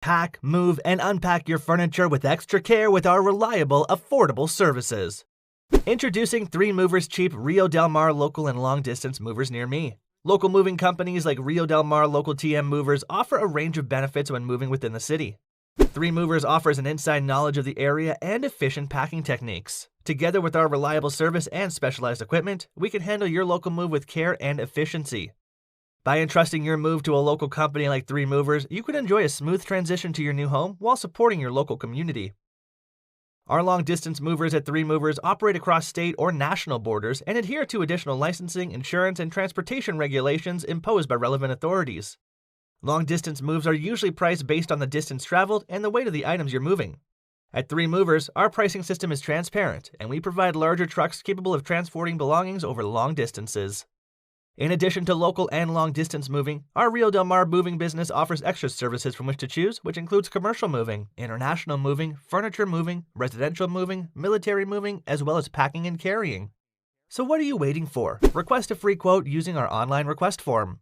Pack, move, and unpack your furniture with extra care with our reliable, affordable services. Introducing 3 Movers Cheap Rio Del Mar local and long-distance movers near me. Local moving companies like Rio Del Mar Local TM Movers offer a range of benefits when moving within the city. 3 Movers offers an inside knowledge of the area and efficient packing techniques. Together with our reliable service and specialized equipment, we can handle your local move with care and efficiency. By entrusting your move to a local company like 3 Movers, you can enjoy a smooth transition to your new home while supporting your local community. Our long-distance movers at 3 Movers operate across state or national borders and adhere to additional licensing, insurance, and transportation regulations imposed by relevant authorities. Long-distance moves are usually priced based on the distance traveled and the weight of the items you're moving. At 3 Movers, our pricing system is transparent, and we provide larger trucks capable of transporting belongings over long distances. In addition to local and long-distance moving, our Rio Del Mar moving business offers extra services from which to choose, which includes commercial moving, international moving, furniture moving, residential moving, military moving, as well as packing and carrying. So what are you waiting for? Request a free quote using our online request form.